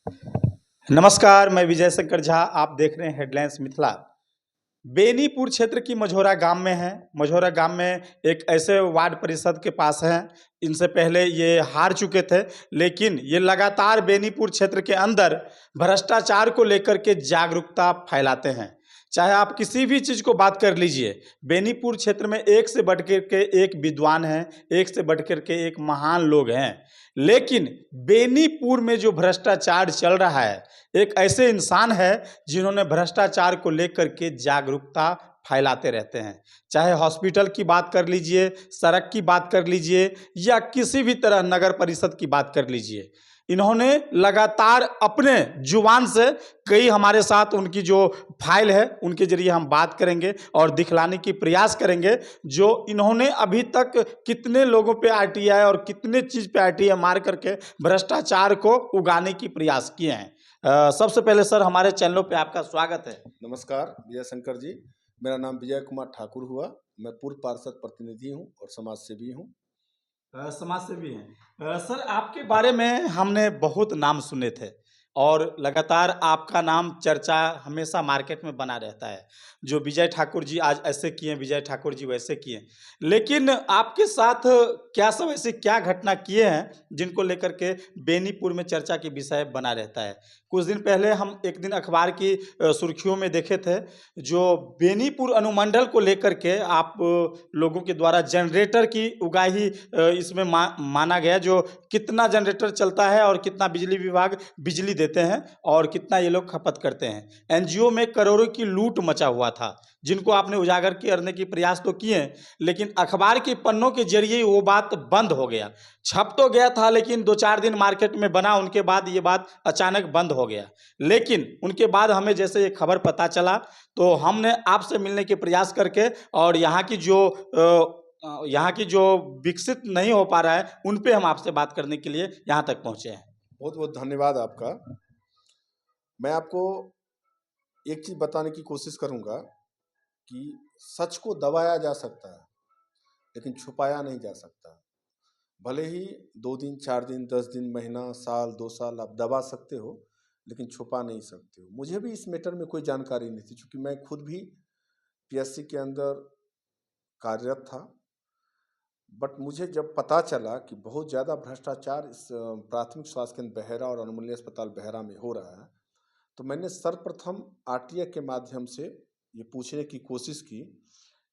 नमस्कार, मैं विजय शंकर झा। आप देख रहे हैं हेडलाइंस मिथिला। बेनीपुर क्षेत्र की मझौरा गांव में है। मझौरा गांव में एक ऐसे वार्ड परिषद के पास है, इनसे पहले ये हार चुके थे, लेकिन ये लगातार बेनीपुर क्षेत्र के अंदर भ्रष्टाचार को लेकर के जागरूकता फैलाते हैं। चाहे आप किसी भी चीज़ को बात कर लीजिए, बेनीपुर क्षेत्र में एक से बढ़ कर के एक विद्वान हैं, एक से बढ़ कर के एक महान लोग हैं। लेकिन बेनीपुर में जो भ्रष्टाचार चल रहा है, एक ऐसे इंसान है जिन्होंने भ्रष्टाचार को लेकर के जागरूकता फैलाते रहते हैं। चाहे हॉस्पिटल की बात कर लीजिए, सड़क की बात कर लीजिए या किसी भी तरह नगर परिषद की बात कर लीजिए, इन्होंने लगातार अपने जुबान से कई हमारे साथ उनकी जो फाइल है उनके जरिए हम बात करेंगे और दिखलाने की प्रयास करेंगे जो इन्होंने अभी तक कितने लोगों पे आरटीआई और कितने चीज़ पे आरटीआई मार करके भ्रष्टाचार को उगाने की प्रयास किए हैं। सबसे पहले सर, हमारे चैनलों पे आपका स्वागत है। नमस्कार विजय शंकर जी, मेरा नाम विजय कुमार ठाकुर हुआ। मैं पूर्व पार्षद प्रतिनिधि हूं और समाज सेवी हूं। समाज सेवी हैं। सर, आपके बारे में हमने बहुत नाम सुने थे और लगातार आपका नाम चर्चा हमेशा मार्केट में बना रहता है। जो विजय ठाकुर जी आज ऐसे किए, विजय ठाकुर जी वैसे किए, लेकिन आपके साथ क्या सब ऐसी क्या घटना किए हैं जिनको लेकर के बेनीपुर में चर्चा की विषय बना रहता है। कुछ दिन पहले हम एक दिन अखबार की सुर्खियों में देखे थे, जो बेनीपुर अनुमंडल को लेकर के आप लोगों के द्वारा जनरेटर की उगाही इसमें माना गया, जो कितना जनरेटर चलता है और कितना बिजली विभाग बिजली देते हैं और कितना ये लोग खपत करते हैं। एनजीओ में करोड़ों की लूट मचा हुआ था, जिनको आपने उजागर करने की प्रयास तो किए, लेकिन अखबार के पन्नों के जरिए वो बात बंद हो गया। छप तो गया था, लेकिन 2-4 दिन मार्केट में बना, उनके बाद ये बात अचानक बंद हो गया। लेकिन उनके बाद हमें जैसे ये खबर पता चला तो हमने आपसे मिलने के प्रयास करके और यहाँ की जो विकसित नहीं हो पा रहा है उन पे हम आपसे बात करने के लिए यहाँ तक पहुँचे हैं। बहुत बहुत धन्यवाद आपका। मैं आपको एक चीज बताने की कोशिश करूंगा कि सच को दबाया जा सकता है लेकिन छुपाया नहीं जा सकता। भले ही 2 दिन 4 दिन 10 दिन महीना साल 2 साल आप दबा सकते हो, लेकिन छुपा नहीं सकते हो। मुझे भी इस मैटर में कोई जानकारी नहीं थी, क्योंकि मैं खुद भी पीएससी के अंदर कार्यरत था। बट मुझे जब पता चला कि बहुत ज़्यादा भ्रष्टाचार इस प्राथमिक स्वास्थ्य केंद्र बहेरा और अनुमंडलीय अस्पताल बहेरा में हो रहा है, तो मैंने सर्वप्रथम आरटीआई के माध्यम से ये पूछने की कोशिश की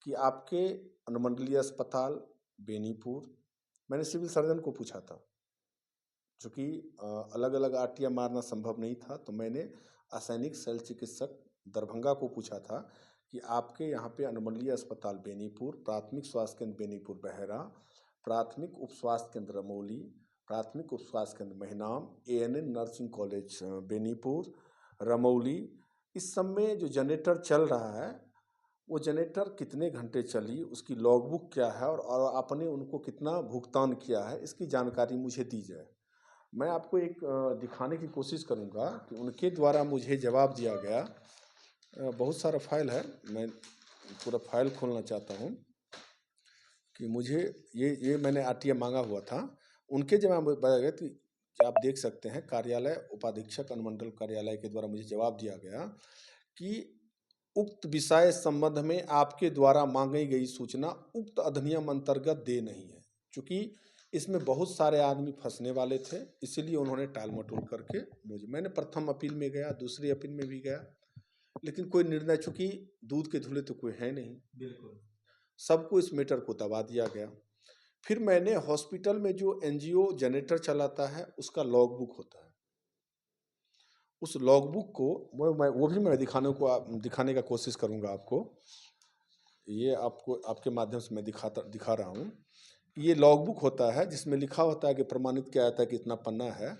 कि आपके अनुमंडलीय अस्पताल बेनीपुर, मैंने सिविल सर्जन को पूछा था, चूँकि अलग अलग आरटीआई मारना संभव नहीं था, तो मैंने असैनिक शल्य चिकित्सक दरभंगा को पूछा था कि आपके यहाँ पे अनुमंडलीय अस्पताल बेनीपुर, प्राथमिक स्वास्थ्य केंद्र बेनीपुर बहेरा, प्राथमिक उप स्वास्थ्य केंद्र रमौली, प्राथमिक उप स्वास्थ्य केंद्र Mahinam, ANM nursing college Benipur, Ramauli, इस सब में जो जनरेटर चल रहा है वो जनरेटर कितने घंटे चली, उसकी लॉगबुक क्या है और आपने उनको कितना भुगतान किया है, इसकी जानकारी मुझे दी जाए। मैं आपको एक दिखाने की कोशिश करूंगा कि उनके द्वारा मुझे जवाब दिया गया। बहुत सारा फाइल है, मैं पूरा फाइल खोलना चाहता हूं कि मुझे ये मैंने आरटीआई मांगा हुआ था। उनके जवाब बताया गया कि आप देख सकते हैं, कार्यालय उपाधीक्षक अनुमंडल कार्यालय के द्वारा मुझे जवाब दिया गया कि उक्त विषय संबंध में आपके द्वारा मांगी गई सूचना उक्त अधिनियम अंतर्गत दे नहीं है। चूँकि इसमें बहुत सारे आदमी फंसने वाले थे, इसीलिए उन्होंने टाल मटोल करके मैंने प्रथम अपील में गया, दूसरी अपील में भी गया, लेकिन कोई निर्णय, चूँकि दूध के धुले तो कोई है नहीं, बिल्कुल। सबको इस मैटर को दबा दिया गया। फिर मैंने हॉस्पिटल में जो एनजीओ जनरेटर चलाता है उसका लॉगबुक होता है, उस लॉगबुक को वो भी मैं दिखाने का कोशिश करूंगा आपको। ये आपको आपके माध्यम से मैं दिखा रहा हूँ। ये लॉगबुक होता है जिसमें लिखा होता है कि प्रमाणित किया जाता है कि इतना पन्ना है,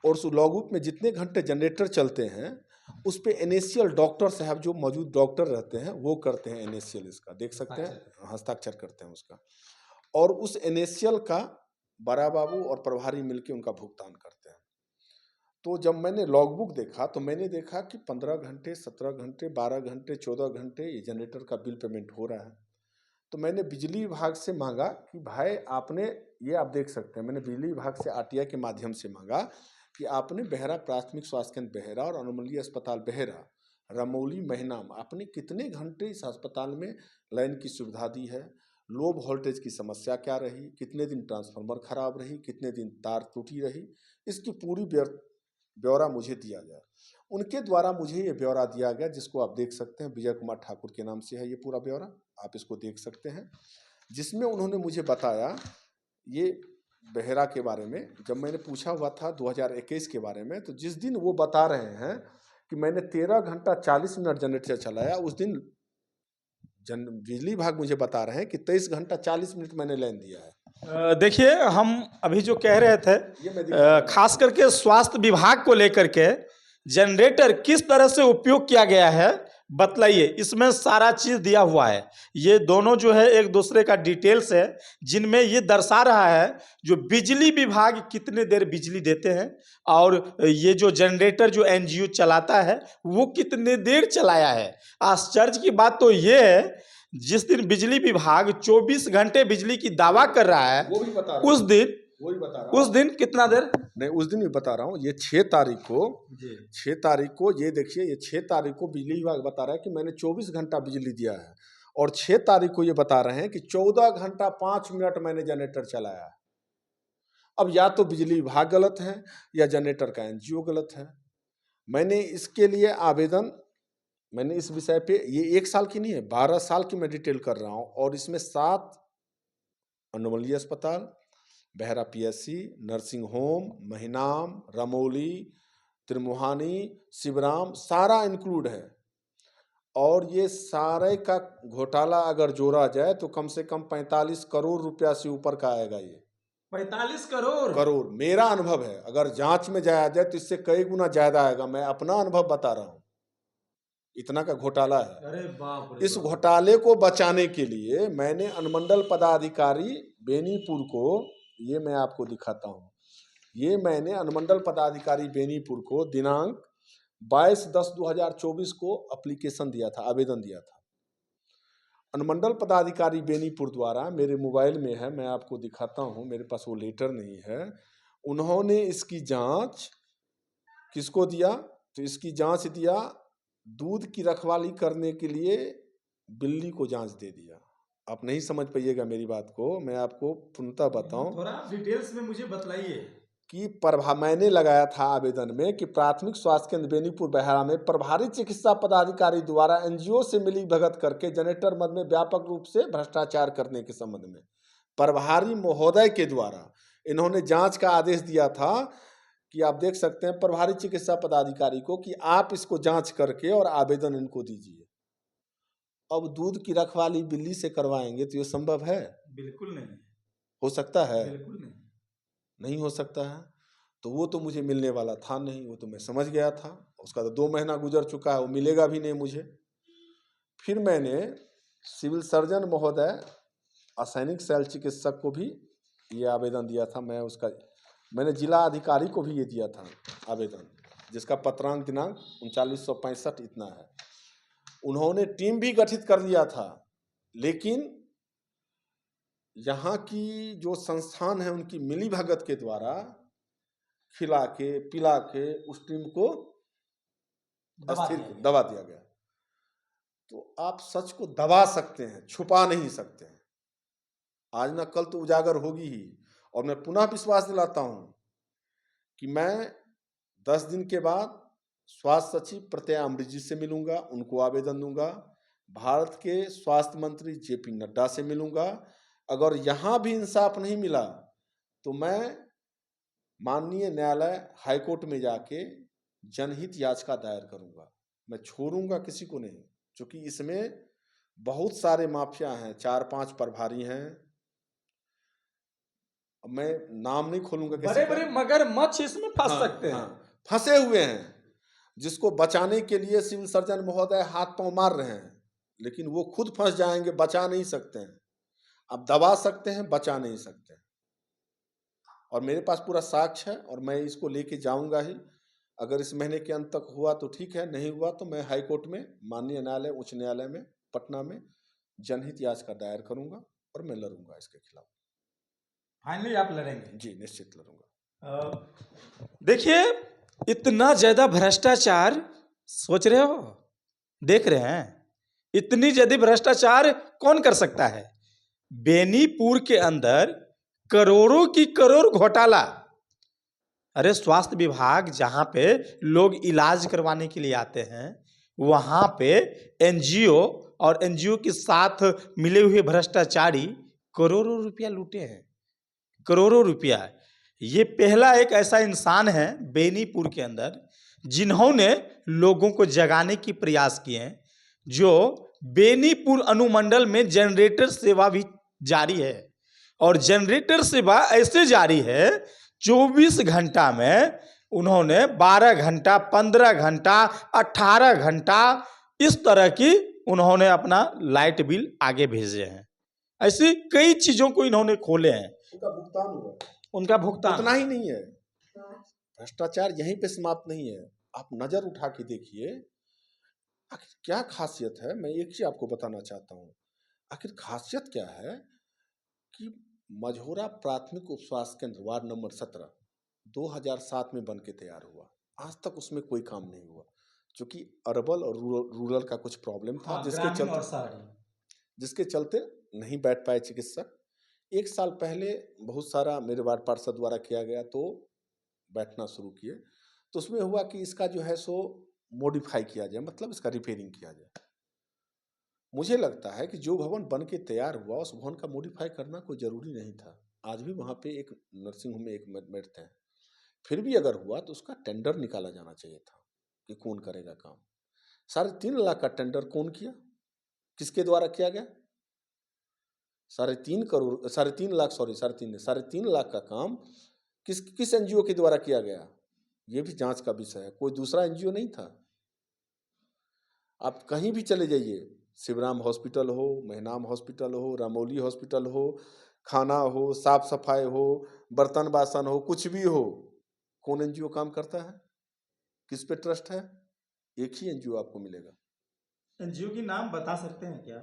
और उस लॉगबुक में जितने घंटे जनरेटर चलते हैं उस पे एनएसीएल डॉक्टर साहब जो मौजूद डॉक्टर रहते हैं वो करते हैं एनएसीएल, इसका देख सकते हैं, हस्ताक्षर करते हैं उसका, और उस एनएसीएल का बड़ा बाबू और प्रभारी मिलकर उनका भुगतान करते हैं। तो जब मैंने लॉगबुक देखा तो मैंने देखा कि 15 घंटे 17 घंटे 12 घंटे 14 घंटे ये जनरेटर का बिल पेमेंट हो रहा है। तो मैंने बिजली विभाग से मांगा कि भाई आपने, ये आप देख सकते हैं, मैंने बिजली विभाग से आरटीआई के माध्यम से मांगा कि आपने बेहरा प्राथमिक स्वास्थ्य केंद्र बेहरा और अनुमंडलीय अस्पताल बेहरा, रमौली, महिनाम, आपने कितने घंटे इस अस्पताल में लाइन की सुविधा दी है, लो वोल्टेज की समस्या क्या रही, कितने दिन ट्रांसफार्मर खराब रही, कितने दिन तार टूटी रही, इसकी पूरी ब्यौरा मुझे दिया गया। उनके द्वारा मुझे ये ब्यौरा दिया गया, जिसको आप देख सकते हैं, विजय कुमार ठाकुर के नाम से है ये पूरा ब्यौरा, आप इसको देख सकते हैं, जिसमें उन्होंने मुझे बताया ये बेहरा के बारे में। जब मैंने पूछा हुआ था 2021 के बारे में, तो जिस दिन वो बता रहे हैं कि मैंने 13 घंटा 40 मिनट जनरेटर चलाया, उस दिन बिजली विभाग मुझे बता रहे हैं कि 23 घंटा 40 मिनट मैंने लाइन दिया है। देखिए, हम अभी जो कह रहे थे, ये मैं दिखा रहा हूं। खास करके स्वास्थ्य विभाग को लेकर के जनरेटर किस तरह से उपयोग किया गया है बतलाइए। इसमें सारा चीज दिया हुआ है, ये दोनों जो है एक दूसरे का डिटेल्स है, जिनमें ये दर्शा रहा है जो बिजली विभाग कितने देर बिजली देते हैं, और ये जो जनरेटर जो एनजीओ चलाता है वो कितने देर चलाया है। आश्चर्य की बात तो ये है, जिस दिन बिजली विभाग 24 घंटे बिजली की दावा कर रहा है, वो भी बता रहा हूं, उस दिन वही बता रहा हूं। उस दिन कितना देर? नहीं, उस दिन भी बता रहा हूँ, ये 6 तारीख को ये देखिए, ये 6 तारीख को बिजली विभाग बता रहा है कि मैंने 24 घंटा बिजली दिया है, और 6 तारीख को ये बता रहे हैं कि 14 घंटा 5 मिनट मैंने जनरेटर चलाया है। अब या तो बिजली विभाग गलत है या जनरेटर का एनजीओ गलत है। मैंने इसके लिए आवेदन, मैंने इस विषय पे, ये 1 साल की नहीं है, 12 साल की मैं डिटेल कर रहा हूँ, और इसमें 7 अनुमंडलीय अस्पताल, Behra PSC, nursing home, Mahinam, Ramauli, Trimuhani, Shivram, सारा इंक्लूड है। और ये सारे का घोटाला अगर जोड़ा जाए तो कम से कम 45 करोड़ रुपया से ऊपर का आएगा। ये 45 करोड़ करोड़ मेरा अनुभव है, अगर जांच में जाया जाए तो इससे कई गुना ज्यादा आएगा। मैं अपना अनुभव बता रहा हूँ, इतना का घोटाला है। अरे बाप रे इस बाप। घोटाले को बचाने के लिए मैंने अनुमंडल पदाधिकारी बेनीपुर को, ये मैं आपको दिखाता हूँ, ये मैंने अनुमंडल पदाधिकारी बेनीपुर को दिनांक 22/10/2024 को एप्लीकेशन दिया था, आवेदन दिया था। अनुमंडल पदाधिकारी बेनीपुर द्वारा, मेरे मोबाइल में है, मैं आपको दिखाता हूँ, मेरे पास वो लेटर नहीं है। उन्होंने इसकी जांच किसको दिया, तो इसकी जांच दिया दूध की रखवाली करने के लिए बिल्ली को जांच दे दिया। आप नहीं समझ पाइएगा मेरी बात को, मैं आपको पूर्णतः बताऊं, थोड़ा डिटेल्स में मुझे बतलाइए कि मैंने लगाया था आवेदन में कि प्राथमिक स्वास्थ्य केंद्र बेनीपुर बेहरा में प्रभारी चिकित्सा पदाधिकारी द्वारा एनजीओ से मिली भगत करके जनरेटर मद में व्यापक रूप से भ्रष्टाचार करने के संबंध में प्रभारी महोदय के द्वारा इन्होंने जांच का आदेश दिया था, कि आप देख सकते हैं प्रभारी चिकित्सा पदाधिकारी को, कि आप इसको जांच करके और आवेदन इनको दीजिए। अब दूध की रखवाली बिल्ली से करवाएंगे तो ये संभव है? बिल्कुल नहीं हो सकता है? बिल्कुल नहीं नहीं हो सकता है। तो वो तो मुझे मिलने वाला था नहीं, वो तो मैं समझ गया था। उसका तो 2 महीना गुजर चुका है, वो मिलेगा भी नहीं मुझे। फिर मैंने सिविल सर्जन महोदय, असैनिक शैल चिकित्सक को भी ये आवेदन दिया था। मैंने जिला अधिकारी को भी ये दिया था आवेदन, जिसका पत्रांक दिनांक 3965 इतना है। उन्होंने टीम भी गठित कर लिया था, लेकिन यहाँ की जो संस्थान है उनकी मिलीभगत के द्वारा खिला के पिला के उस टीम को अस्थिर दबा दिया गया। तो आप सच को दबा सकते हैं, छुपा नहीं सकते हैं। आज ना कल तो उजागर होगी ही। और मैं पुनः विश्वास दिलाता हूं कि मैं 10 दिन के बाद स्वास्थ्य सचिव प्रत्यय अमृत जी से मिलूंगा, उनको आवेदन दूंगा। भारत के स्वास्थ्य मंत्री जेपी नड्डा से मिलूंगा। अगर यहां भी इंसाफ नहीं मिला तो मैं माननीय न्यायालय हाईकोर्ट में जाके जनहित याचिका दायर करूंगा। मैं छोड़ूंगा किसी को नहीं, क्योंकि इसमें बहुत सारे माफिया हैं, 4-5 प्रभारी हैं। मैं नाम नहीं खोलूंगा किसी बड़े का। बड़े मगरमच्छ इसमें फंस सकते हैं। फंसे हुए हैं, जिसको बचाने के लिए सिविल सर्जन महोदय हाथ पांव मार रहे हैं, लेकिन वो खुद फंस जाएंगे, बचा नहीं सकते हैं। अब दबा सकते हैं, बचा नहीं सकते। और मेरे पास पूरा साक्ष्य है, और मैं इसको लेके जाऊंगा ही। अगर इस महीने के अंत तक हुआ तो ठीक है, नहीं हुआ तो मैं हाईकोर्ट में, माननीय न्यायालय, उच्च न्यायालय में पटना में जनहित याचिका दायर करूंगा और मैं लड़ूंगा इसके खिलाफ। फाइनली आप लड़ेंगे? जी, निश्चित लड़ूंगा। देखिए, इतना ज़्यादा भ्रष्टाचार, सोच रहे हो? देख रहे हैं? इतनी ज़्यादा भ्रष्टाचार कौन कर सकता है? बेनीपुर के अंदर करोड़ों की करोड़ घोटाला। अरे स्वास्थ्य विभाग जहाँ पे लोग इलाज करवाने के लिए आते हैं, वहाँ पे एनजीओ और एनजीओ के साथ मिले हुए भ्रष्टाचारी करोड़ों रुपया लूटे हैं, करोड़ों रुपया। ये पहला एक ऐसा इंसान है बेनीपुर के अंदर जिन्होंने लोगों को जगाने की प्रयास किए हैं। जो बेनीपुर अनुमंडल में जनरेटर सेवा भी जारी है, और जनरेटर सेवा ऐसे जारी है 24 घंटा में उन्होंने 12 घंटा, 15 घंटा, 18 घंटा इस तरह की उन्होंने अपना लाइट बिल आगे भेजे हैं। ऐसी कई चीजों को इन्होंने खोले हैं। उनका भुगतान हुआ, उनका भुगतान उतना ही नहीं है। भ्रष्टाचार यहीं पे समाप्त नहीं है। आप नजर उठा के देखिए, आखिर क्या खासियत है। मैं एक चीज आपको बताना चाहता हूँ, आखिर खासियत क्या है कि मझौरा प्राथमिक उप स्वास्थ्य केंद्र वार्ड नंबर 17 2007 में बन के तैयार हुआ। आज तक उसमें कोई काम नहीं हुआ, क्योंकि अर्बन और रूरल का कुछ प्रॉब्लम था, जिसके चलते नहीं बैठ पाए चिकित्सक। एक साल पहले बहुत सारा मेरे वार्ड पार्षद द्वारा किया गया, तो बैठना शुरू किए। तो उसमें हुआ कि इसका जो है सो मॉडिफाई किया जाए, मतलब इसका रिपेयरिंग किया जाए। मुझे लगता है कि जो भवन बन के तैयार हुआ उस भवन का मॉडिफाई करना कोई ज़रूरी नहीं था। आज भी वहाँ पे एक नर्सिंग होम में एक बैठते हैं। फिर भी अगर हुआ तो उसका टेंडर निकाला जाना चाहिए था कि कौन करेगा काम। 3.5 लाख का टेंडर कौन किया, किसके द्वारा किया गया? 3.5 लाख का काम किस एनजीओ के द्वारा किया गया? ये भी जांच का विषय है। कोई दूसरा एनजीओ नहीं था। आप कहीं भी चले जाइए, शिवराम हॉस्पिटल हो, महनाम हॉस्पिटल हो, रामौली हॉस्पिटल हो, खाना हो, साफ सफाई हो, बर्तन बासन हो, कुछ भी हो, कौन एनजीओ काम करता है? किस पे ट्रस्ट है? एक ही एनजीओ आपको मिलेगा। एनजीओ की नाम बता सकते हैं क्या?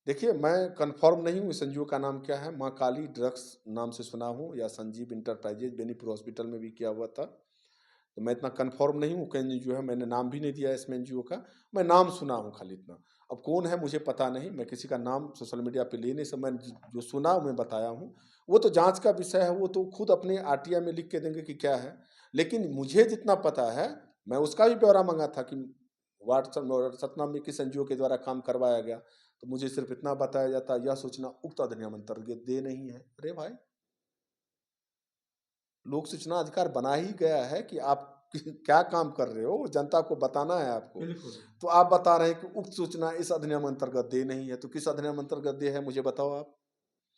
देखिए, मैं कंफर्म नहीं हूँ इस एनजीओ का नाम क्या है। माँ काली ड्रग्स नाम से सुना हूँ, या संजीव इंटरप्राइजेज बेनीपुर हॉस्पिटल में भी किया हुआ था। तो मैं इतना कंफर्म नहीं हूँ कि एनजीओ है, मैंने नाम भी नहीं दिया इसमें एनजीओ का, मैं नाम सुना हूँ खाली इतना। अब कौन है मुझे पता नहीं, मैं किसी का नाम सोशल मीडिया पे ले नहीं सब, मैं जो सुना मैं बताया हूँ। वो तो जांच का विषय है, वो तो खुद अपने आरटीआई में लिख के देंगे कि क्या है। लेकिन मुझे जितना पता है, मैं उसका भी ब्यौरा मांगा था कि वार्ड सतना में किस एनजीओ के द्वारा काम करवाया गया, तो मुझे सिर्फ इतना बताया जाता, यह सूचना उक्त अधिनियम अंतर्गत दे नहीं है। अरे भाई, लोक सूचना अधिकार बना ही गया है कि आप क्या काम कर रहे हो जनता को बताना है आपको। तो आप बता रहे हैं कि उक्त सूचना इस अधिनियम अंतर्गत दे नहीं है, तो किस अधिनियम अंतर्गत दे है मुझे बताओ आप।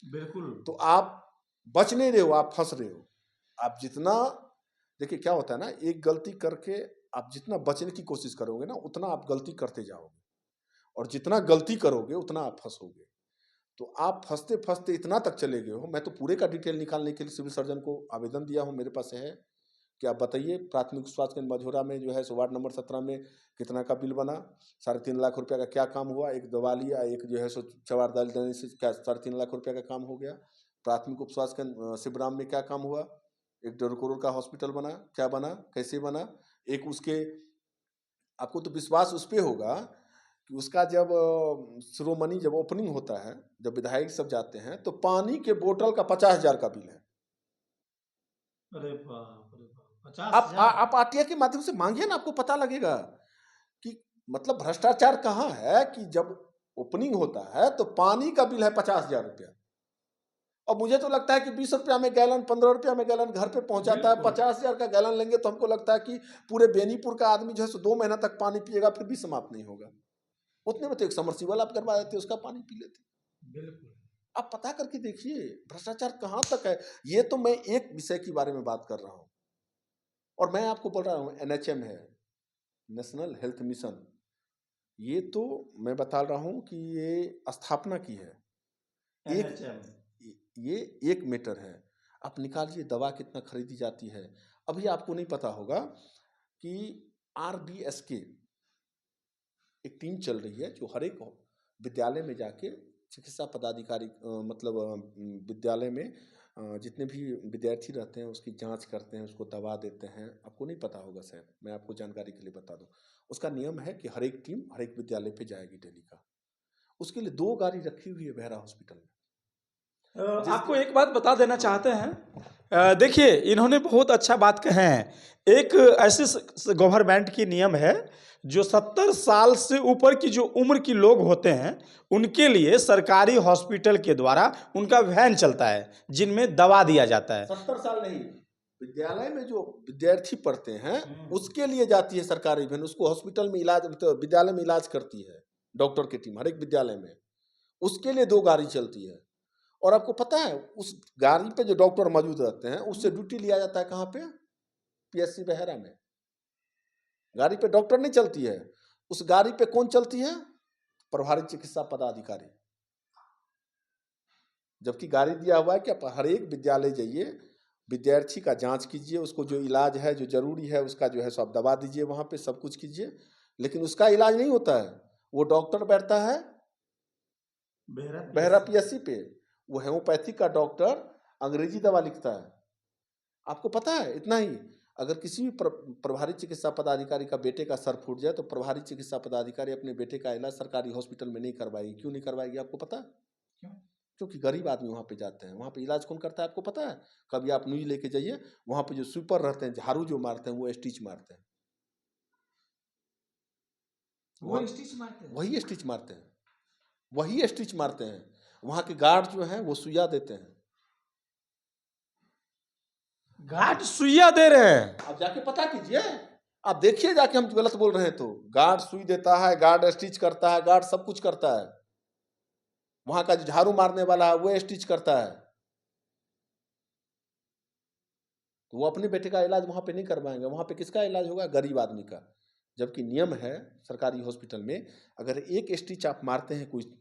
बिल्कुल। तो आप बच नहीं रहे हो, आप फंस रहे हो। आप जितना, देखिए क्या होता है ना, एक गलती करके आप जितना बचने की कोशिश करोगे ना, उतना आप गलती करते जाओगे, और जितना गलती करोगे उतना आप फंसोगे। तो आप फंसते फंसते इतना तक चले गए हो। मैं तो पूरे का डिटेल निकालने के लिए सिविल सर्जन को आवेदन दिया हूँ, मेरे पास है कि आप बताइए प्राथमिक स्वास्थ्य केंद्र मझौरा में जो है सो वार्ड नंबर 17 में कितना का बिल बना, 3.5 लाख रुपया का क्या काम हुआ, एक दवा लिया, एक जो है सो चवार दाल देने से क्या 3.5 लाख रुपया का काम हो गया। प्राथमिक उप स्वास्थ्य केंद्र शिवराम में क्या काम हुआ, 1.5 करोड़ का हॉस्पिटल बना, क्या बना, कैसे बना। एक उसके, आपको तो विश्वास उस पर होगा कि उसका जब शिरोमणि जब ओपनिंग होता है, जब विधायक सब जाते हैं, तो पानी के बोतल का 50,000 का बिल है। अरे बाप रे बाप, आप आरटीआई के माध्यम से मांगिए ना, आपको पता लगेगा कि मतलब भ्रष्टाचार कहाँ है। कि जब ओपनिंग होता है तो पानी का बिल है 50,000 रुपया, और मुझे तो लगता है कि 20 रुपया में गैलन, 15 रुपया में गैलन घर पे पहुंचाता है। 50,000 का गैलन लेंगे तो हमको लगता है कि पूरे बेनीपुर का आदमी जो है 2 महीना तक पानी पिएगा, फिर भी समाप्त नहीं होगा। उतने में तो एक समरसीबल आप करवा देते, उसका पानी पी लेते। बिल्कुल। आप पता करके देखिए भ्रष्टाचार कहाँ तक है। ये तो मैं एक विषय के बारे में बात कर रहा हूँ, और मैं आपको बोल रहा हूँ एनएचएम है, नेशनल हेल्थ मिशन, ये तो मैं बता रहा हूँ कि ये स्थापना की है। ये एक मीटर है। आप निकालिए दवा कितना खरीदी जाती है। अभी आपको नहीं पता होगा कि RBSK एक टीम चल रही है जो हर एक विद्यालय में जाके चिकित्सा पदाधिकारी मतलब विद्यालय में जितने भी विद्यार्थी रहते हैं उसकी जांच करते हैं, उसको दवा देते हैं। आपको नहीं पता होगा शायद, मैं आपको जानकारी के लिए बता दूं। उसका नियम है कि हर एक टीम हर एक विद्यालय पे जाएगी डेली का। उसके लिए 2 गाड़ी रखी हुई है बेहरा हॉस्पिटल में। आपको एक बात बता देना चाहते हैं। देखिए, इन्होंने बहुत अच्छा बात कहे हैं। एक ऐसे गवर्नमेंट की नियम है जो 70 साल से ऊपर की जो उम्र की लोग होते हैं उनके लिए सरकारी हॉस्पिटल के द्वारा उनका वैन चलता है जिनमें दवा दिया जाता है। 70 साल नहीं, विद्यालय में जो विद्यार्थी पढ़ते हैं उसके लिए जाती है सरकारी वैन। उसको हॉस्पिटल में इलाज, तो विद्यालय में इलाज करती है डॉक्टर की टीम हर एक विद्यालय में। उसके लिए 2 गाड़ी चलती है। और आपको पता है उस गाड़ी पे जो डॉक्टर मौजूद रहते हैं उससे ड्यूटी लिया जाता है कहाँ पे? पीएससी बहेरा में। गाड़ी पे डॉक्टर नहीं चलती है, उस गाड़ी पे कौन चलती है? प्रभारी चिकित्सा पदाधिकारी। जबकि गाड़ी दिया हुआ है कि आप हर एक विद्यालय जाइए, विद्यार्थी का जांच कीजिए, उसको जो इलाज है जो जरूरी है उसका जो है सब दवा दीजिए, वहां पे सब कुछ कीजिए। लेकिन उसका इलाज नहीं होता है। वो डॉक्टर बैठता है बहेरा पीएससी पे, वो होम्योपैथिक का डॉक्टर अंग्रेजी दवा लिखता है। आपको पता है इतना ही, अगर किसी भी प्रभारी चिकित्सा पदाधिकारी का बेटे का सर फूट जाए तो प्रभारी चिकित्सा पदाधिकारी अपने बेटे का इलाज सरकारी हॉस्पिटल में नहीं करवाएगी। क्यों नहीं करवाएगी आपको पता है? क्यों? क्योंकि गरीब आदमी वहाँ पे जाते हैं। वहाँ पे इलाज कौन करता है आपको पता है? कभी आप न्यूज लेके जाइए, वहाँ पे जो स्वीपर रहते हैं, झाड़ू जो मारते हैं, वो स्टिच मारते हैं। वही स्टिच मारते हैं। वही स्टिच मारते हैं। वहाँ के गार्ड जो हैं वो सुइया देते हैं। गार्ड सुइया दे रहे हैं? आप जाके पता कीजिए, आप देखिए जाके, हम गलत बोल रहे हैं तो। गार्ड सुई देता है, गार्ड स्टिच करता है, गार्ड सब कुछ करता है। वहां का जो झाड़ू मारने वाला है वो स्टिच करता है। तो वो अपने बेटे का इलाज वहां पे नहीं करवाएंगे। वहां पे किसका इलाज होगा? गरीब आदमी का। जबकि नियम है सरकारी हॉस्पिटल में, अगर एक स्टिच आप मारते हैं, कोई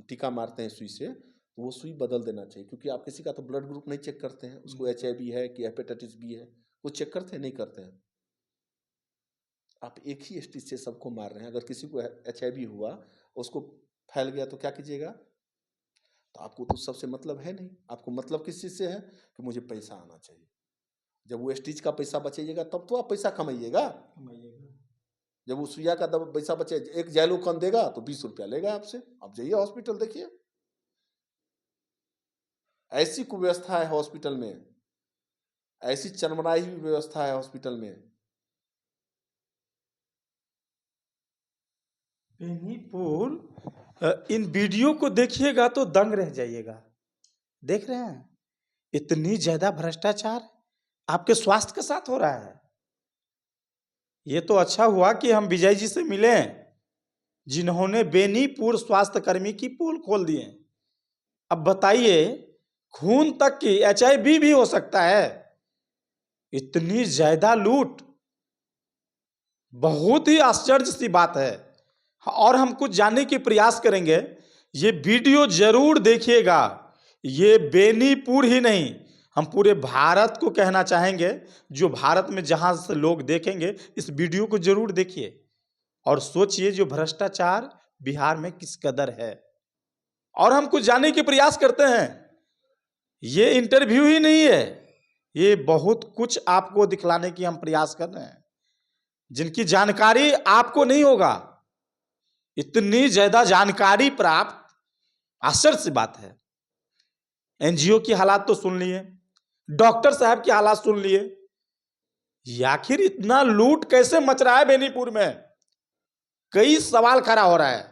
टीका मारते हैं सुई से, तो वो सुई बदल देना चाहिए। क्योंकि आप किसी का तो ब्लड ग्रुप नहीं चेक करते हैं, उसको HIV है कि हेपेटाइटिस बी है, वो चेक करते हैं? नहीं करते हैं। आप एक ही स्टिच से सबको मार रहे हैं। अगर किसी को HIV हुआ, उसको फैल गया, तो क्या कीजिएगा? तो आपको तो सबसे मतलब है नहीं। आपको मतलब किस चीज से है? कि मुझे पैसा आना चाहिए। जब वो स्टिच का पैसा बचेगा तब तो आप पैसा कमाइएगा। जब वो सुइया का पैसा बचे, एक जैलोकन देगा तो 20 रुपया लेगा आपसे। आप जाइए हॉस्पिटल देखिए, ऐसी कुव्यवस्था है हॉस्पिटल में, ऐसी चरमराई हुई व्यवस्था है हॉस्पिटल में। बेनीपुर, इन वीडियो को देखिएगा तो दंग रह जाइएगा। देख रहे हैं इतनी ज्यादा भ्रष्टाचार आपके स्वास्थ्य के साथ हो रहा है। ये तो अच्छा हुआ कि हम विजय जी से मिले, जिन्होंने बेनीपुर स्वास्थ्य कर्मी की पोल खोल दिए। अब बताइए, खून तक की HIV भी हो सकता है। इतनी ज्यादा लूट, बहुत ही आश्चर्य सी बात है। और हम कुछ जानने के प्रयास करेंगे। ये वीडियो जरूर देखिएगा। ये बेनीपुर ही नहीं, हम पूरे भारत को कहना चाहेंगे, जो भारत में जहां से लोग देखेंगे इस वीडियो को जरूर देखिए और सोचिए जो भ्रष्टाचार बिहार में किस कदर है। और हम कुछ जानने के प्रयास करते हैं। ये इंटरव्यू ही नहीं है, ये बहुत कुछ आपको दिखलाने की हम प्रयास कर रहे हैं, जिनकी जानकारी आपको नहीं होगा। इतनी ज्यादा जानकारी प्राप्त, आश्चर्य सी बात है। NGO की हालात तो सुन लिए, डॉक्टर साहब की हालात सुन लिए। आखिर इतना लूट कैसे मच रहा है बेनीपुर में? कई सवाल खड़ा हो रहा है।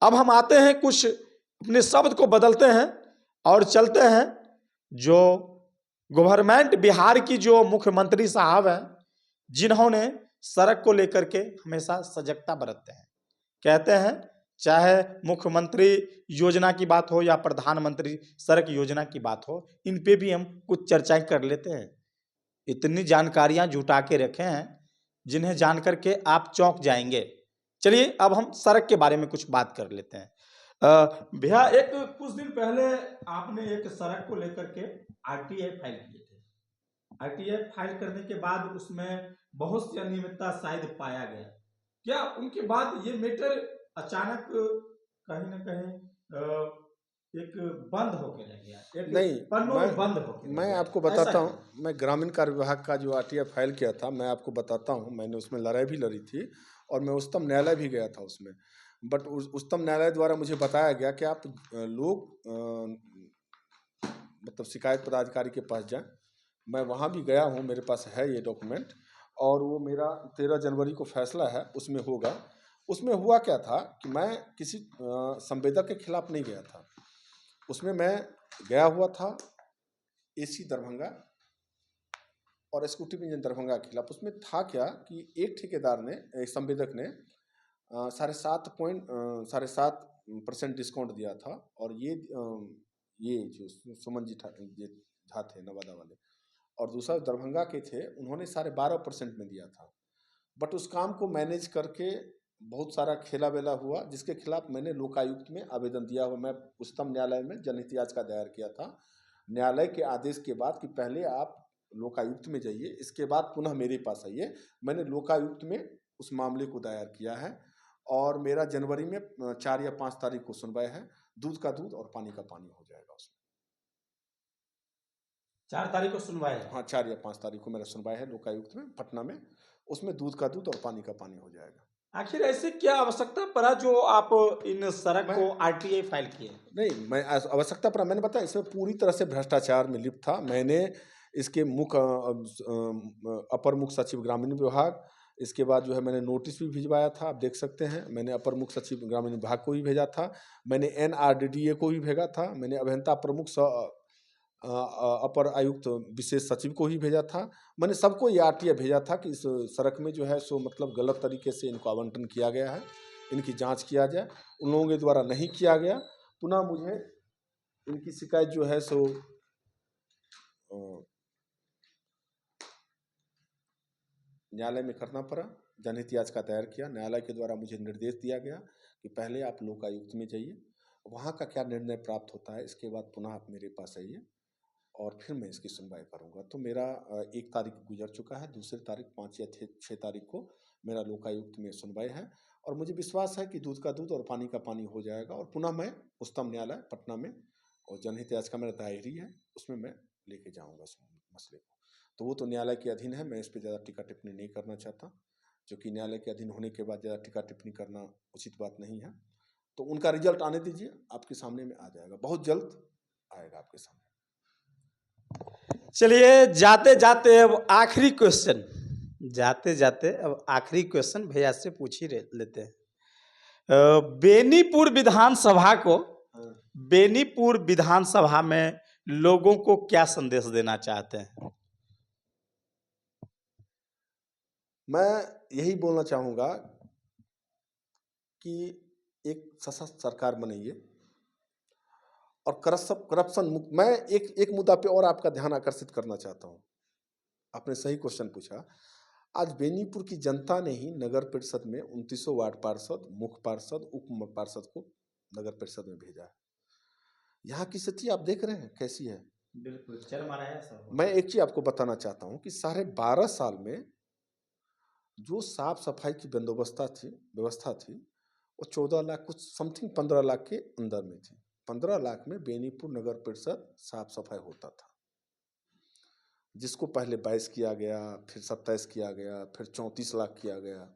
अब हम आते हैं, कुछ अपने शब्द को बदलते हैं और चलते हैं जो गवर्नमेंट बिहार की जो मुख्यमंत्री साहब हैं, जिन्होंने सड़क को लेकर के हमेशा सजगता बरतते हैं। कहते हैं चाहे मुख्यमंत्री योजना की बात हो या प्रधानमंत्री सड़क योजना की बात हो, इन पे भी हम कुछ चर्चाएं कर लेते हैं। इतनी जानकारियां जुटा के रखे हैं जिन्हें जान करके आप चौंक जाएंगे। चलिए अब हम सड़क के बारे में कुछ बात कर लेते हैं। भैया, एक कुछ दिन पहले आपने एक सड़क को लेकर के RTI फाइल किए थे। RTI फाइल करने के बाद उसमें बहुत सी अनियमितता शायद पाया गया। क्या उनके बाद ये मैटर अचानक कहीं ना कहीं एक बंद होके रह गया, एक नहीं, पन्नों में बंद होके रह मैं गया, आपको ऐसा बताता क्यों? हूँ। मैं ग्रामीण कार्य विभाग का जो आरटीआई फाइल किया था, मैं आपको बताता हूँ। मैंने उसमें लड़ाई भी लड़ी थी और मैं उच्चतम न्यायालय भी गया था उसमें। बट उच्चतम न्यायालय द्वारा मुझे बताया गया कि आप मतलब शिकायत पदाधिकारी के पास जाएं। मैं वहाँ भी गया हूँ, मेरे पास है ये डॉक्यूमेंट। और वो मेरा 13 जनवरी को फैसला है, उसमें होगा। उसमें हुआ क्या था कि मैं किसी संवेदक के खिलाफ नहीं गया था। उसमें मैं गया हुआ था एसी दरभंगा और एक्सिक्यूटिव इंजन दरभंगा के खिलाफ। उसमें था क्या कि एक ठेकेदार ने, एक संवेदक ने 7.5% डिस्काउंट दिया था। और ये जो सुमन जी झा थे नवादा वाले, और दूसरा दरभंगा के थे, उन्होंने 12.5% में दिया था। बट उस काम को मैनेज करके बहुत सारा खेला बेला हुआ, जिसके खिलाफ मैंने लोकायुक्त में आवेदन दिया हुआ। मैं उच्चतम न्यायालय में जनहित याचिका दायर किया था न्यायालय के आदेश के बाद कि पहले आप लोकायुक्त में जाइए, इसके बाद पुनः मेरे पास आइए। मैंने लोकायुक्त में उस मामले को दायर किया है और मेरा जनवरी में 4 या 5 तारीख को सुनवाई है। दूध का दूध और पानी का पानी हो जाएगा उसमें। 4 तारीख को सुनवाई है? हाँ, 4 या 5 तारीख को मेरा सुनवाई है लोकायुक्त में पटना में। उसमें दूध का दूध और पानी का पानी हो जाएगा। आखिर ऐसे क्या आवश्यकता पड़ा जो आप इन सड़क मैं को आरटीआई फाइल किए? नहीं, मैं आवश्यकता पर मैंने बताया, इसमें पूरी तरह से भ्रष्टाचार में लिप्त था। मैंने इसके अपर मुख्य सचिव ग्रामीण विभाग, इसके बाद जो है मैंने नोटिस भी भिजवाया था, आप देख सकते हैं। मैंने अपर मुख्य सचिव ग्रामीण विभाग को भी भेजा था, मैंने एनआरडीडीए को भी भेजा था, मैंने अभियंता प्रमुख अपर आयुक्त विशेष सचिव को ही भेजा था। मैंने सबको ये आरटीआई भेजा था कि इस सड़क में जो है सो मतलब गलत तरीके से इनको आवंटन किया गया है, इनकी जांच किया जाए। उन लोगों के द्वारा नहीं किया गया। पुनः मुझे इनकी शिकायत जो है सो न्यायालय में करना पड़ा। जनहित याचिका दायर किया, न्यायालय के द्वारा मुझे निर्देश दिया गया कि पहले आप लोकायुक्त में जाइए, वहाँ का क्या निर्णय प्राप्त होता है, इसके बाद पुनः आप मेरे पास आइए और फिर मैं इसकी सुनवाई करूँगा। तो मेरा 1 तारीख गुजर चुका है, दूसरी तारीख 5 या 6 तारीख को मेरा लोकायुक्त में सुनवाई है। और मुझे विश्वास है कि दूध का दूध और पानी का पानी हो जाएगा और पुनः मैं उच्चतम न्यायालय पटना में, और जनहित याचिका मेरा दायर ही है, उसमें मैं लेके जाऊँगा इस मसले को। तो वो तो न्यायालय के अधीन है, मैं इस पर ज़्यादा टीका टिप्पणी नहीं करना चाहता, क्योंकि न्यायालय के अधीन होने के बाद ज़्यादा टीका टिप्पणी करना उचित बात नहीं है। तो उनका रिजल्ट आने दीजिए, आपके सामने में आ जाएगा, बहुत जल्द आएगा आपके सामने। चलिए, जाते जाते अब आखिरी क्वेश्चन, जाते जाते अब आखिरी क्वेश्चन भैया से पूछ ही लेते हैं। बेनीपुर विधानसभा को, हाँ। बेनीपुर विधानसभा में लोगों को क्या संदेश देना चाहते हैं? मैं यही बोलना चाहूँगा कि एक सशक्त सरकार बनाइए और करप्शन मुक्त। मैं एक मुद्दा पे और आपका ध्यान आकर्षित करना चाहता हूँ। आपने सही क्वेश्चन पूछा। आज बेनीपुर की जनता ने ही नगर परिषद में 29 वार्ड पार्षद, मुख्य पार्षद, उप पार्षद को नगर परिषद में भेजा है। यहाँ की स्थिति आप देख रहे हैं कैसी है। बिल्कुल चरमराया सब। मैं एक चीज आपको बताना चाहता हूँ कि 12.5 साल में जो साफ सफाई की व्यवस्था थी, वो 14 लाख कुछ समथिंग 15 लाख के अंदर में थी। 15 लाख में बेनीपुर नगर परिषद साफ सफाई होता था, जिसको पहले 22 किया गया, फिर 27 किया गया, फिर 34 लाख किया गया।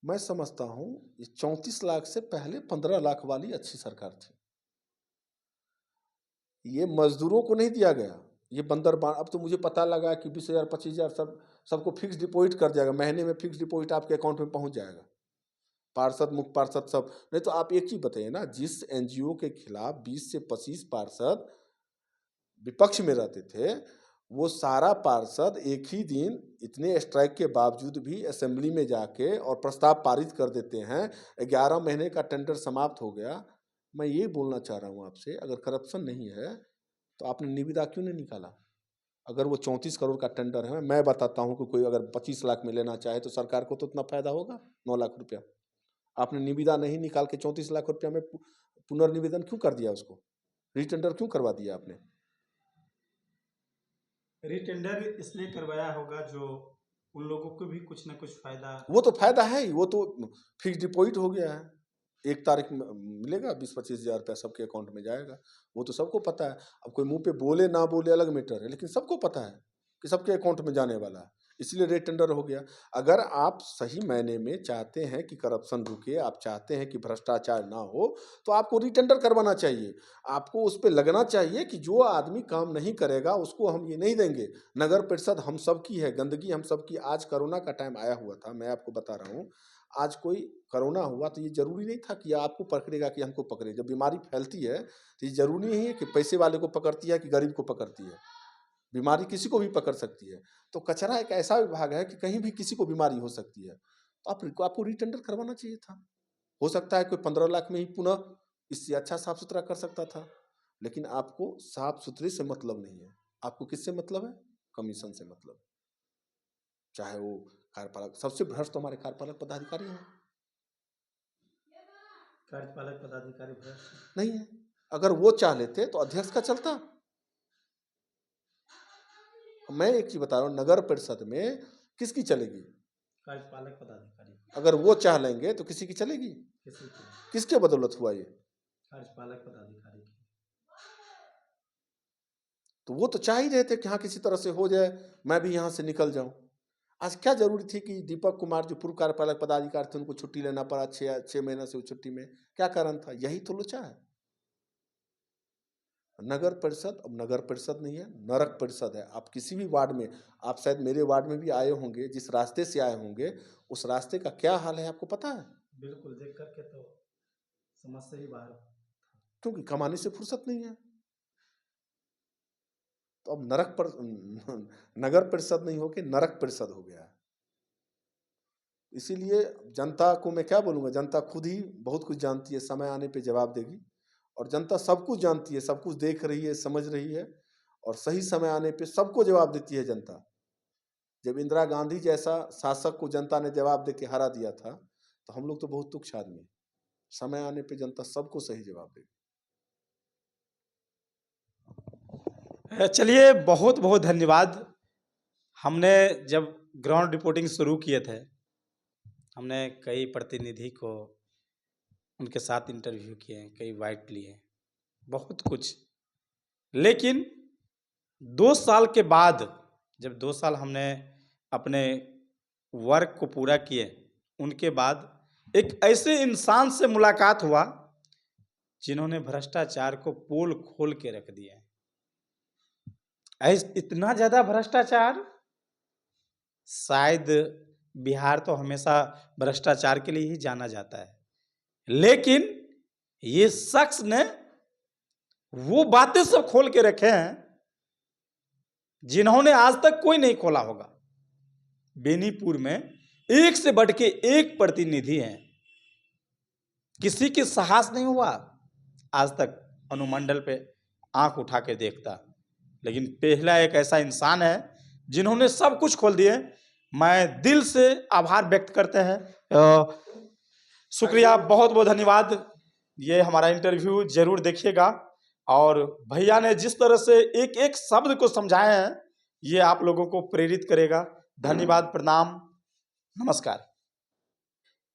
मैं समझता हूं ये 34 लाख से पहले 15 लाख वाली अच्छी सरकार थी। ये मजदूरों को नहीं दिया गया, ये बंदरबान। अब तो मुझे पता लगा कि 20,000 25,000 सबको फिक्स डिपॉजिट कर दिया, महीने में फिक्स डिपॉजिट आपके अकाउंट में पहुंच जाएगा। पार्षद, मुख्य पार्षद सब। नहीं तो आप एक चीज बताइए ना, जिस एनजीओ के खिलाफ 20 से 25 पार्षद विपक्ष में रहते थे, वो सारा पार्षद एक ही दिन इतने स्ट्राइक के बावजूद भी असेंबली में जाके और प्रस्ताव पारित कर देते हैं। 11 महीने का टेंडर समाप्त हो गया। मैं ये बोलना चाह रहा हूँ आपसे, अगर करप्शन नहीं है तो आपने निविदा क्यों नहीं निकाला? अगर वो 34 करोड़ का टेंडर है, मैं बताता हूँ कि कोई अगर 25 लाख में लेना चाहे तो सरकार को तो उतना फायदा होगा, 9 लाख रुपया। आपने निविदा नहीं निकाल के 34 लाख रुपया में पुनर्निवेदन क्यों कर दिया? उसको रीटेंडर क्यों करवा दिया आपने? रीटेंडर इसलिए करवाया होगा जो उन लोगों को भी कुछ ना कुछ फायदा। वो तो फायदा है ही, वो तो फिक्स डिपॉजिट हो गया है। 1 तारीख में मिलेगा 20-25 हज़ार रुपया सबके अकाउंट में जाएगा। वो तो सबको पता है। अब कोई मुँह पे बोले ना बोले अलग मैटर है, लेकिन सबको पता है कि सबके अकाउंट में जाने वाला है, इसलिए रेट टेंडर हो गया। अगर आप सही मायने में चाहते हैं कि करप्शन रुके, आप चाहते हैं कि भ्रष्टाचार ना हो, तो आपको रीटेंडर करवाना चाहिए। आपको उस पे लगना चाहिए कि जो आदमी काम नहीं करेगा उसको हम ये नहीं देंगे। नगर परिषद हम सबकी है, गंदगी हम सबकी। आज कोरोना का टाइम आया हुआ था, मैं आपको बता रहा हूँ। आज कोई कोरोना हुआ तो ये ज़रूरी नहीं था कि आपको पकड़ेगा कि हमको पकड़े। जब बीमारी फैलती है तो ये ज़रूरी नहीं है कि पैसे वाले को पकड़ती है कि गरीब को पकड़ती है। बीमारी किसी को भी पकड़ सकती है। तो कचरा एक ऐसा विभाग है कि कहीं भी किसी को बीमारी हो सकती है। तो आपको रीटेंडर करवाना चाहिए था। हो सकता है कोई 15 लाख में ही पुनः इससे अच्छा साफ सुथरा कर सकता था, लेकिन आपको साफ सुथरे से मतलब नहीं है। आपको किससे मतलब है? कमीशन से मतलब। चाहे वो कार्यपालक, सबसे भ्रष्ट तो हमारे कार्यपालक पदाधिकारी हैं। कार्यपालक पदाधिकारी भ्रष्ट नहीं है। अगर वो चाह लेते तो अध्यक्ष का चलता। मैं एक चीज बता रहा हूँ, नगर परिषद में किसकी चलेगी? कार्यपालक पदाधिकारी। अगर वो चाह लेंगे तो किसी की चलेगी? किसी की? किसके बदौलत हुआ ये? कार्यपालक पदाधिकारी की। तो वो तो चाह ही रहे थे कि हाँ किसी तरह से हो जाए, मैं भी यहाँ से निकल जाऊं। आज क्या जरूरी थी कि दीपक कुमार जो पूर्व कार्यपालक पदाधिकारी थे उनको छुट्टी लेना पड़ा 6 महीने से? वो छुट्टी में क्या कारण था? यही तो लोचा है। नगर परिषद अब नगर परिषद नहीं है, नरक परिषद है। आप किसी भी वार्ड में, आप शायद मेरे वार्ड में भी आए होंगे, जिस रास्ते से आए होंगे उस रास्ते का क्या हाल है आपको पता है? बिल्कुल, देख करके तो समझ से ही बाहर। क्योंकि कमाने से फुर्सत नहीं है। तो अब नगर परिषद नहीं होके नरक परिषद हो गया है। इसीलिए जनता को मैं क्या बोलूँगा, जनता खुद ही बहुत कुछ जानती है, समय आने पे जवाब देगी। और जनता सब कुछ जानती है, सब कुछ देख रही है, समझ रही है, और सही समय आने पे सबको जवाब देती है जनता। जब इंदिरा गांधी जैसा शासक को जनता ने जवाब दे के हरा दिया था, तो हम लोग तो बहुत तुच्छ आदमी हैं। समय आने पे जनता सबको सही जवाब देगी। चलिए, बहुत बहुत धन्यवाद। हमने जब ग्राउंड रिपोर्टिंग शुरू किए थे, हमने कई प्रतिनिधि को उनके साथ इंटरव्यू किए, कई बाइट लिए, बहुत कुछ। लेकिन 2 साल के बाद, जब 2 साल हमने अपने वर्क को पूरा किए, उनके बाद एक ऐसे इंसान से मुलाकात हुआ जिन्होंने भ्रष्टाचार को पोल खोल के रख दिया है। इतना ज्यादा भ्रष्टाचार, शायद बिहार तो हमेशा भ्रष्टाचार के लिए ही जाना जाता है, लेकिन ये शख्स ने वो बातें सब खोल के रखे हैं जिन्होंने आज तक कोई नहीं खोला होगा। बेनीपुर में एक से बढ़ के एक प्रतिनिधि हैं, किसी के साहस नहीं हुआ आज तक अनुमंडल पे आंख उठा के देखता, लेकिन पहला एक ऐसा इंसान है जिन्होंने सब कुछ खोल दिए। मैं दिल से आभार व्यक्त करते हैं। शुक्रिया, बहुत बहुत धन्यवाद। ये हमारा इंटरव्यू जरूर देखिएगा, और भैया ने जिस तरह से एक एक शब्द को समझाए हैं, ये आप लोगों को प्रेरित करेगा। धन्यवाद, प्रणाम, नमस्कार।